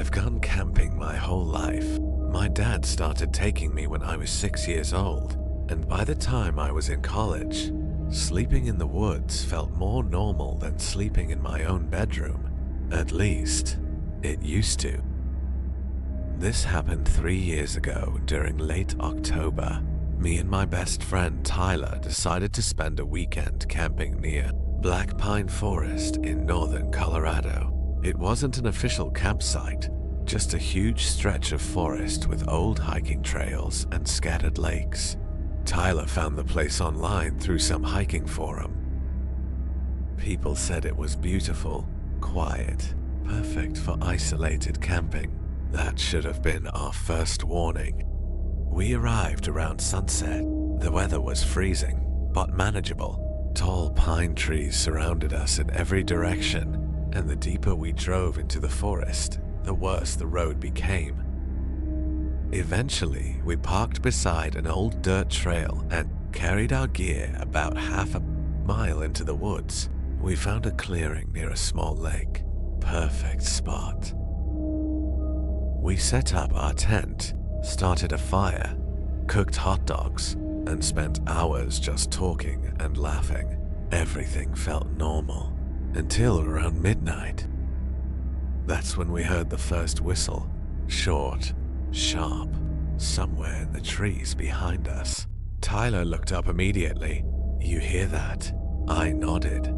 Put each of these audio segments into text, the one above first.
I've gone camping my whole life. My dad started taking me when I was 6 years old, and by the time I was in college, sleeping in the woods felt more normal than sleeping in my own bedroom. At least, it used to. This happened 3 years ago during late October. Me and my best friend Tyler decided to spend a weekend camping near Black Pine Forest in northern Colorado. It wasn't an official campsite, just a huge stretch of forest with old hiking trails and scattered lakes. Tyler found the place online through some hiking forum. People said it was beautiful, quiet, perfect for isolated camping. That should have been our first warning. We arrived around sunset. The weather was freezing, but manageable. Tall pine trees surrounded us in every direction, and the deeper we drove into the forest, the worse the road became. Eventually, we parked beside an old dirt trail and carried our gear about half a mile into the woods. We found a clearing near a small lake. Perfect spot. We set up our tent, started a fire, cooked hot dogs, and spent hours just talking and laughing. Everything felt normal until around midnight. That's when we heard the first whistle, short, sharp, somewhere in the trees behind us. Tyler looked up immediately. "You hear that?" I nodded.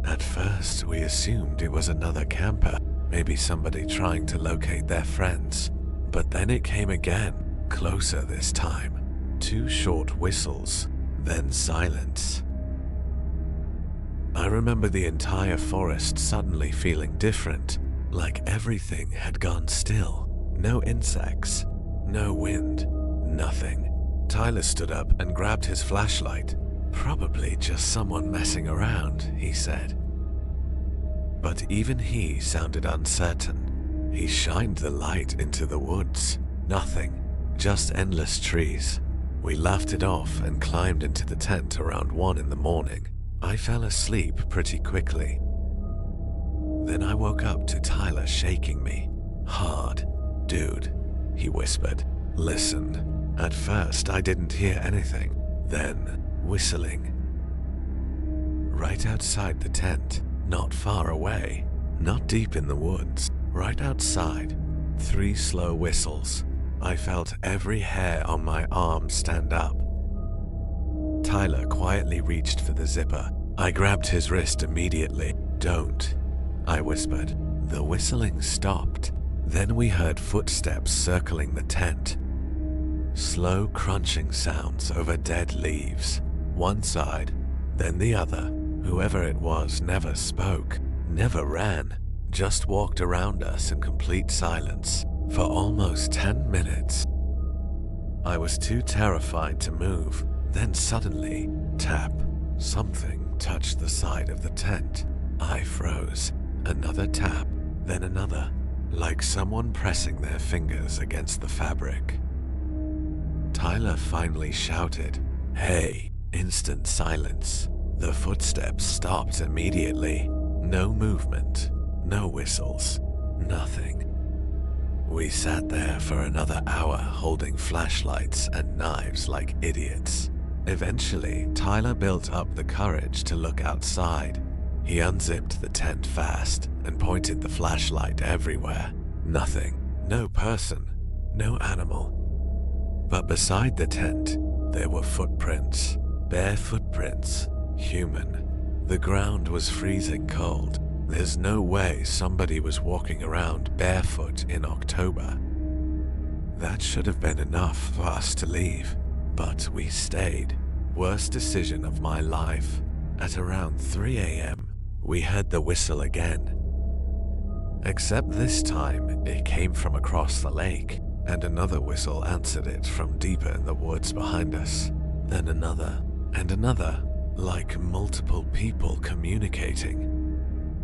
At first, we assumed it was another camper, maybe somebody trying to locate their friends. But then it came again, closer this time. 2 short whistles, then silence. I remember the entire forest suddenly feeling different, like everything had gone still. No insects, no wind, nothing. Tyler stood up and grabbed his flashlight. "Probably just someone messing around," he said. But even he sounded uncertain. He shined the light into the woods. Nothing, just endless trees. We laughed it off and climbed into the tent around 1 in the morning. I fell asleep pretty quickly. Then I woke up to Tyler shaking me. Hard. "Dude," he whispered. "Listen." At first I didn't hear anything. Then, whistling. Right outside the tent, not far away, not deep in the woods, right outside. 3 slow whistles. I felt every hair on my arm stand up. Tyler quietly reached for the zipper. I grabbed his wrist immediately. "Don't," I whispered. The whistling stopped. Then we heard footsteps circling the tent. Slow crunching sounds over dead leaves. One side, then the other. Whoever it was never spoke, never ran, just walked around us in complete silence for almost 10 minutes. I was too terrified to move. Then suddenly, tap, something touched the side of the tent. I froze. Another tap, then another, like someone pressing their fingers against the fabric. Tyler finally shouted, "Hey!" Instant silence. The footsteps stopped immediately. No movement, no whistles, nothing. We sat there for another hour holding flashlights and knives like idiots. Eventually, Tyler built up the courage to look outside. He unzipped the tent fast and pointed the flashlight everywhere. Nothing. No person. No animal. But beside the tent, there were footprints. Bare footprints. Human. The ground was freezing cold. There's no way somebody was walking around barefoot in October. That should have been enough for us to leave. But we stayed. Worst decision of my life. At around 3 a.m., we heard the whistle again. Except this time, it came from across the lake, and another whistle answered it from deeper in the woods behind us. Then another, and another, like multiple people communicating.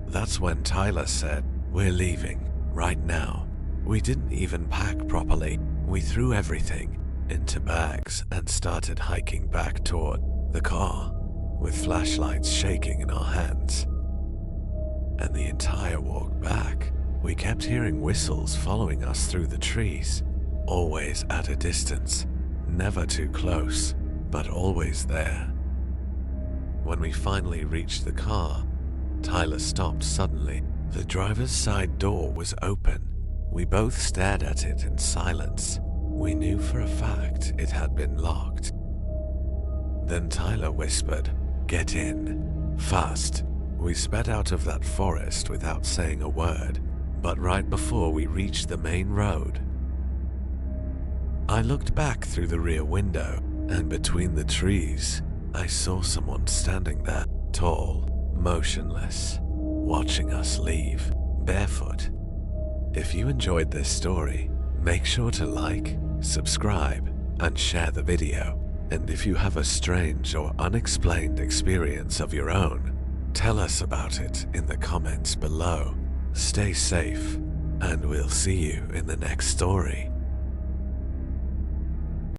That's when Tyler said, "We're leaving, right now." We didn't even pack properly. We threw everything into bags and started hiking back toward the car, with flashlights shaking in our hands. And the entire walk back We kept hearing whistles following us through the trees, always at a distance, never too close, but always there. When we finally reached the car, Tyler stopped suddenly. The driver's side door was open. We both stared at it in silence. We knew for a fact it had been locked. Then Tyler whispered, "Get in, fast." We sped out of that forest without saying a word, but right before we reached the main road, I looked back through the rear window, and between the trees, I saw someone standing there, tall, motionless, watching us leave, barefoot. If you enjoyed this story, make sure to like, subscribe, and share the video. And if you have a strange or unexplained experience of your own, tell us about it in the comments below. Stay safe, and we'll see you in the next story.